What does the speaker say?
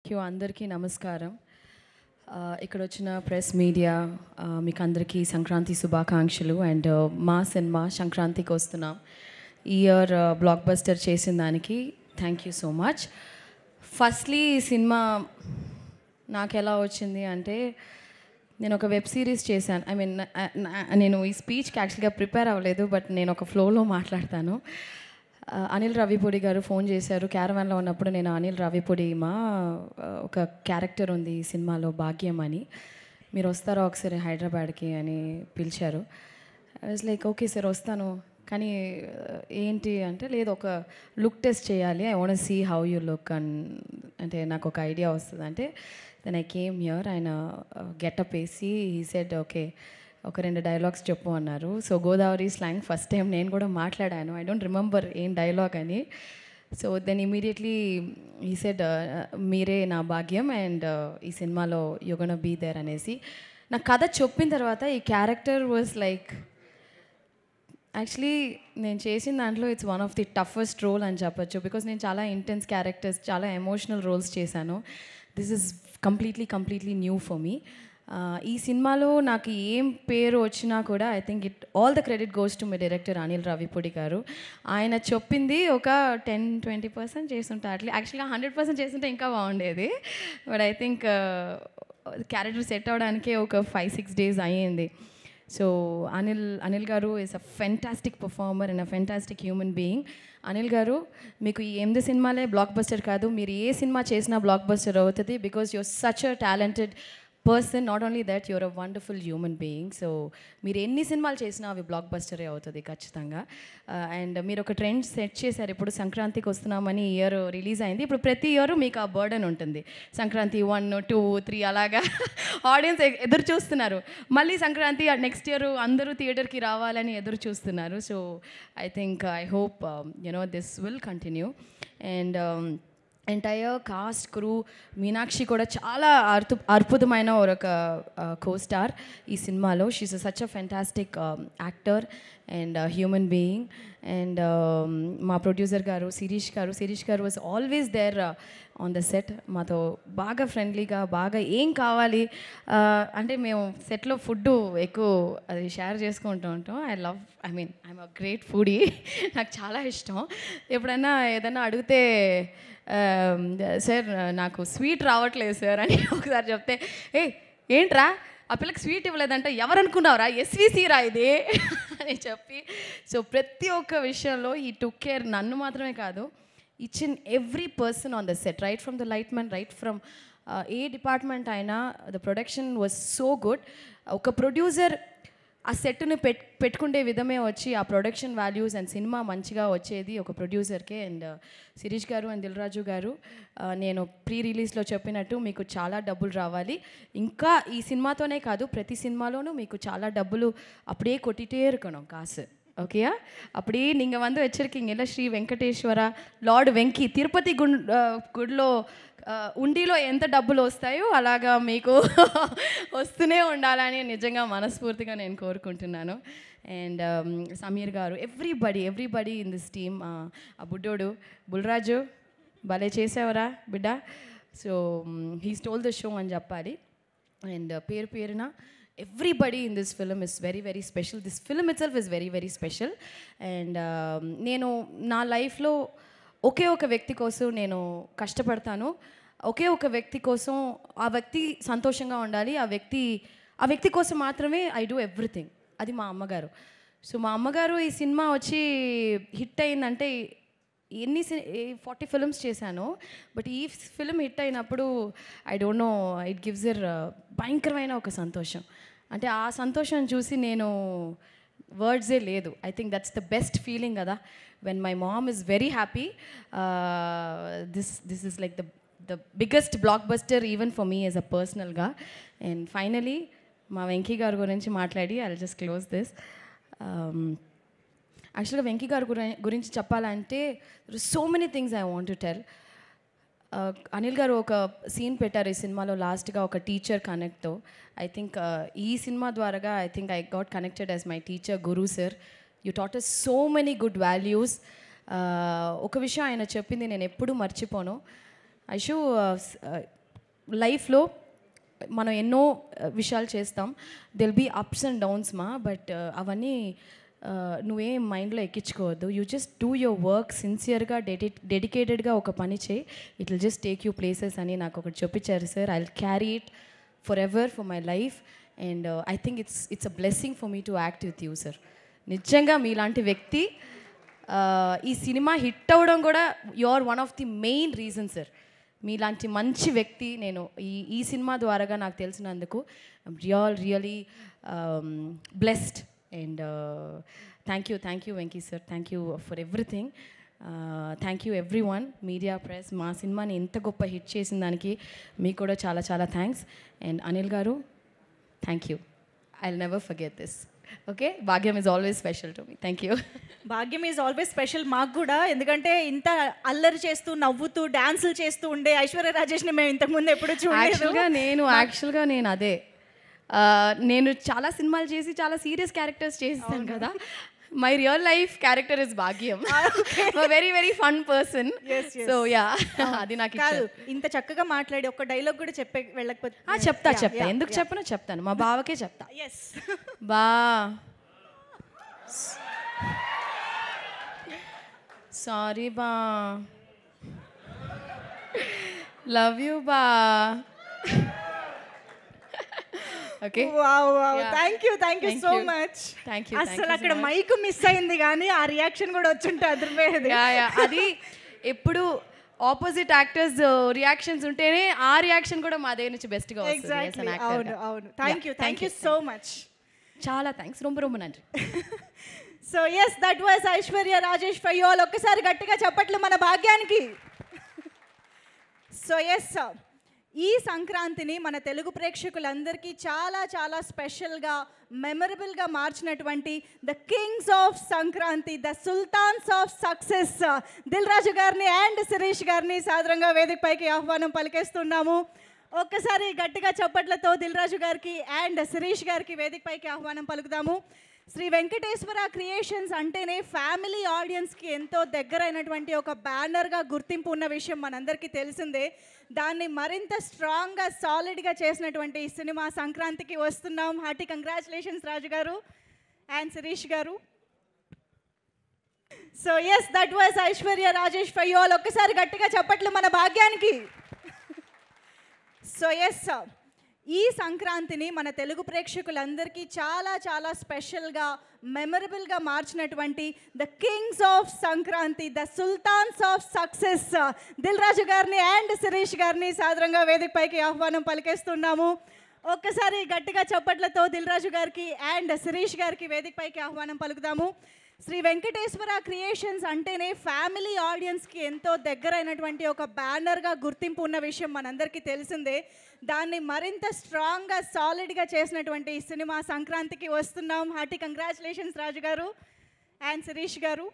Thank you. అందరికీ నమస్కారం. ఇక్కడ వచ్చిన ప్రెస్ మీడియా మీకు అందరికీ సంక్రాంతి శుభాకాంక్షలు. అండ్ మా సినిమా సంక్రాంతికి వస్తున్నాం. ఈ ఇయర్ బ్లాక్ బస్టర్ చేసిన దానికి thank you so much. Firstly ఈ సినిమా నాకు ఎలా వచ్చింది అంటే, నేను ఒక వెబ్ సిరీస్ చేశాను. ఐ మీన్ నేను ఈ స్పీచ్కి యాక్చువల్గా ప్రిపేర్ అవ్వలేదు, బట్ నేను ఒక ఫ్లోలో మాట్లాడతాను. అనిల్ రావిపూడి గారు ఫోన్ చేశారు క్యారవాన్లో ఉన్నప్పుడు. నేను అనిల్ రావిపూడి ఒక క్యారెక్టర్ ఉంది ఈ సినిమాలో, భాగ్యం అని, మీరు వస్తారా ఒకసారి హైదరాబాద్కి అని పిలిచారు. I was like okay sir వస్తాను, కానీ ఏంటి అంటే, లేదు ఒక లుక్ టెస్ట్ చేయాలి, I want see how you look అంటే నాకు ఒక ఐడియా వస్తుంది అంటే. Then I came here. ఆయన గెటప్ వేసి హీ సెడ్ ఓకే ఒక 2 డైలాగ్స్ చెప్పు అన్నారు. So Godavari slang first time నేను కూడా మాట్లాడాను. ఐ డోంట్ రిమెంబర్ ఏం డైలాగ్ అని. So then immediately he said మీరే నా భాగ్యం అండ్ ఈ సినిమాలో యు గోనా బీ దేర్ అనేసి. నాకు కథ చెప్పిన తర్వాత ఈ క్యారెక్టర్ వాజ్ లైక్, యాక్చువల్లీ నేను చేసిన దాంట్లో it's one of the toughest role అని చెప్పచ్చు. బికాస్ నేను చాలా ఇంటెన్స్ క్యారెక్టర్స్, చాలా ఎమోషనల్ రోల్స్ చేశాను. This is completely new for me. ఈ సినిమాలో నాకు ఏం పేరు వచ్చినా కూడా I think all the credit goes to my director Anil Ravipudi garu. ఆయన చెప్పింది ఒక 10-20% చేస్తుంటే, యాక్చువల్గా 100% చేస్తుంటే ఇంకా బాగుండేది. But I think character set అవ్వడానికే ఒక 5-6 days అయ్యింది. So Anil garu is a fantastic performer and a fantastic human being. Anil garu, మీకు ఈ 8 సినిమాలే బ్లాక్ బస్టర్ కాదు, మీరు ఏ సినిమా చేసినా బ్లాక్ బస్టర్ అవుతుంది. Because you're such a talented person. Not only that, you're a wonderful human being. So మీరు ఎన్ని సినిమాలు చేసినా అవి బ్లాక్ బస్టరే అవుతుంది ఖచ్చితంగా. అండ్ మీరు ఒక ట్రెండ్ సెట్ చేశారు. ఇప్పుడు సంక్రాంతికి వస్తున్నామని ఇయర్ రిలీజ్ అయింది. ఇప్పుడు ప్రతి ఇయర్ మీకు ఆ బర్డన్ ఉంటుంది. సంక్రాంతి 1, 2, 3 అలాగా ఆడియన్స్ ఎదురు చూస్తున్నారు. మళ్ళీ సంక్రాంతి నెక్స్ట్ ఇయర్ అందరూ థియేటర్కి రావాలని ఎదురు చూస్తున్నారు. So I think I hope this will continue. And entire cast crew, Meenakshi కూడా చాలా అద్భుతమైన ఒక కో-స్టార్ ఈ సినిమాలో. She is such a fantastic actor and human being. And మా producer garu Shirish garu was always there on the set. మాతో బాగా ఫ్రెండ్లీగా, బాగా ఏం కావాలి అంటే మేము సెట్లో ఫుడ్ ఎక్కువ అది షేర్ చేసుకుంటూ ఉంటాం. I'm a great foodie. నాకు చాలా ఇష్టం. ఎప్పుడైనా ఏదైనా అడిగితే సార్ నాకు స్వీట్ రావట్లేదు సార్ అని ఒకసారి చెప్తే, ఏంట్రా ఆ పిల్లకి స్వీట్ ఇవ్వలేదంటే ఎవరు అనుకున్నావురా, ఎస్విసి రా ఇది అని చెప్పి. సో ప్రతి ఒక్క విషయంలో ఈ టుక్ కేర్. నన్ను మాత్రమే కాదు, each and every person on the set, right from the light man, right from ఏ డిపార్ట్మెంట్ అయినా, the production was so good. ఒక ప్రొడ్యూసర్ ఆ సెట్ని పెట్టుకుంటే విధమే వచ్చి ఆ ప్రొడక్షన్ వాల్యూస్ అండ్ సినిమా మంచిగా వచ్చేది ఒక ప్రొడ్యూసర్కే. అండ్ శిరీష్ గారు అండ్ దిల్ రాజు గారు, నేను ప్రీ రిలీజ్లో చెప్పినట్టు మీకు చాలా డబ్బులు రావాలి. ఇంకా ఈ సినిమాతోనే కాదు, ప్రతి సినిమాలోనూ మీకు చాలా డబ్బులు அப்படியே கொட்டிகிட்டே இருக்கணும் காசு. ஓகேயா? அப்படியே நீங்கள் வந்து வச்சுருக்கீங்க இல்லை, ஸ்ரீ வெங்கடேஸ்வர లార్డ్ వెంకీ తిరుపతి గుడిలో ఉండిలో ఎంత డబ్బులు వస్తాయో అలాగా మీకు వస్తూనే ఉండాలని నిజంగా మనస్ఫూర్తిగా నేను కోరుకుంటున్నాను. అండ్ సమీర్ గారు, ఎవ్రీబడి ఇన్ దిస్ టీమ్. ఆ బుడ్డోడు బుల్రాజు భలే చేసావరా బిడ్డ. So he stole the show అని చెప్పాలి. అండ్ పేరున everybody in this film is very special. This film itself is very special. And నేను నా లైఫ్లో ఒకే ఒక వ్యక్తి కోసం నేను కష్టపడతాను. ఒకే ఒక వ్యక్తి కోసం, ఆ వ్యక్తి సంతోషంగా ఉండాలి, ఆ వ్యక్తి కోసం మాత్రమే ఐ డూ ఎవ్రీథింగ్. అది మా అమ్మగారు. సో మా అమ్మగారు ఈ సినిమా వచ్చి హిట్ అయిందంటే, 40 ఫిల్మ్స్ చేశాను, బట్ ఈ ఫిల్మ్ హిట్ అయినప్పుడు I don't know, it gives ఇర్ భయంకరమైన ఒక సంతోషం. అంటే ఆ సంతోషం చూసి నేను వర్డ్సే లేదు. I think that's the best feeling కదా, when my mom is very happy. This is like the biggest blockbuster even for me as a పర్సనల్గా. అండ్ ఫైనలీ మా వెంకీ గారి గురించి మాట్లాడి I will just close this. యాక్చువల్గా వెంకీ గారి గురించి చెప్పాలంటే so many things I want to tell. Anil garu ఒక సీన్ పెట్టారు ఈ సినిమాలో లాస్ట్గా, ఒక టీచర్ కనెక్ట్తో. ఐ థింక్ ఈ సినిమా ద్వారాగా I got connected as my teacher Guru sir. You taught us so many good values. ఒక విషయం ఆయన చెప్పింది నేను ఎప్పుడూ మర్చిపోను. ఐషు లైఫ్లో మనం ఎన్నో విషయాలు చేస్తాం, there'll be ups and downs మా, బట్ అవన్నీ నువ్వేం మైండ్లో ఎక్కించుకోవద్దు. You just do your work సిన్సియర్గా డెడికేటెడ్గా ఒక పని చేయి, it will just take you places అని నాకు ఒకటి చెప్పించారు sir. I will carry it forever for my life and I think it's a blessing for me to act with you sir. నిజంగా మీలాంటి వ్యక్తి ఈ సినిమా హిట్ అవ్వడం కూడా you are one of the main reason sir. మీలాంటి మంచి వ్యక్తి నేను ఈ సినిమా ద్వారాగా నాకు తెలిసినందుకు really blessed and thank you Venky sir, thank you for everything. Thank you everyone, media press, మా సినిమాని ఎంత గొప్ప హిట్ చేసిన దానికి మీకు కూడా చాలా చాలా thanks. And Anil garu, thank you, I will never forget this. Okay, Bhagyam is always special to me. Thank you. Bhagyam is always special మాకు కూడా, ఎందుకంటే ఇంత అల్లరి చేస్తూ నవ్వుతూ డాన్సులు చేస్తూ ఉండే ఐశ్వర్య రాజేష్ని మేము ఇంతకుముందు ఎప్పుడు చూడలేదు. యాక్చువల్గా నేను అదే నేను చాలా సినిమాలు చేసి చాలా సీరియస్ క్యారెక్టర్స్ చేస్తాను కదా. My real life character is Bhagyam, very very fun person. So yeah, అది నాకు కాదు, ఇంత చక్కగా మాట్లాడి ఒక్క డైలాగ్ కూడా చెప్పే వెళ్ళకపోతే చెప్తా ఎందుకు చెప్పను చెప్తాను, మా బావకే చెప్తా. బా సారీ బా, లవ్ యూ బా. Okay, thank you so much. అసలు అక్కడ మైక్ మిస్ అయింది కానీ ఆ రియాక్షన్ కూడా వచ్చుంటే అదిరిపోయేది. అది ఎప్పుడు ఆపోజిట్ యాక్టర్స్ రియాక్షన్స్ ఉంటేనే ఆ రియాక్షన్ కూడా మా దగ్గర నుంచి బెస్ట్గా వస్తుంది. అవును, థ్యాంక్ యూ సో మచ్. చాలా థ్యాంక్స్, రొమ్మ నండి. So yes, that was Aishwarya Rajesh for you all. ఒక్కసారి గట్టిగా చప్పట్లు మన భాగ్యానికి. సో ఎస్, ఈ సంక్రాంతిని మన తెలుగు ప్రేక్షకులందరికీ చాలా చాలా స్పెషల్గా మెమరబుల్గా మార్చినటువంటి the kings of Sankranti, the sultans of success Dil Raju గారిని అండ్ శిరీష్ గారిని సాదరంగా వేదికపైకి ఆహ్వానం పలికేస్తున్నాము. ఒక్కసారి గట్టిగా చప్పట్లతో దిల్ రాజు గారికి అండ్ శిరీష్ గారికి వేదికపైకి ఆహ్వానం పలుకుదాము. శ్రీ వెంకటేశ్వర క్రియేషన్స్ అంటేనే ఫ్యామిలీ ఆడియన్స్కి ఎంతో దగ్గరైనటువంటి ఒక బ్యానర్గా గుర్తింపు ఉన్న విషయం మనందరికీ తెలిసిందే. దాన్ని మరింత స్ట్రాంగ్గా సాలిడ్గా చేసినటువంటి ఈ సినిమా సంక్రాంతికి వస్తున్నాం. హార్టీ కంగ్రాచులేషన్స్ రాజు గారు and Shirish garu. So yes, that was Aishwarya Rajesh for you all. ఒక్కసారి గట్టిగా చప్పట్లు మన భాగ్యానికి. సో ఎస్, ఈ సంక్రాంతిని మన తెలుగు ప్రేక్షకులందరికీ చాలా చాలా స్పెషల్గా మెమరబుల్గా మార్చినటువంటి the kings of Sankranti, the sultans of success Dil Raju గారిని అండ్ శిరీష్ గారిని సాదరంగా వేదికపైకి ఆహ్వానం పలికేస్తున్నాము. ఒక్కసారి గట్టిగా చప్పట్లతో దిల్ రాజు గారికి అండ్ శిరీష్ గారికి వేదికపైకి ఆహ్వానం పలుకుదాము. శ్రీ వెంకటేశ్వర క్రియేషన్స్ అంటేనే ఫ్యామిలీ ఆడియన్స్కి ఎంతో దగ్గరైనటువంటి ఒక బ్యానర్గా గుర్తింపు ఉన్న విషయం మనందరికీ తెలిసిందే. దాన్ని మరింత స్ట్రాంగ్గా సాలిడ్గా చేసినటువంటి ఈ సినిమా సంక్రాంతికి వస్తున్నాం. హార్టీ కంగ్రాచులేషన్స్ రాజు గారు అండ్ శిరీష్ గారు.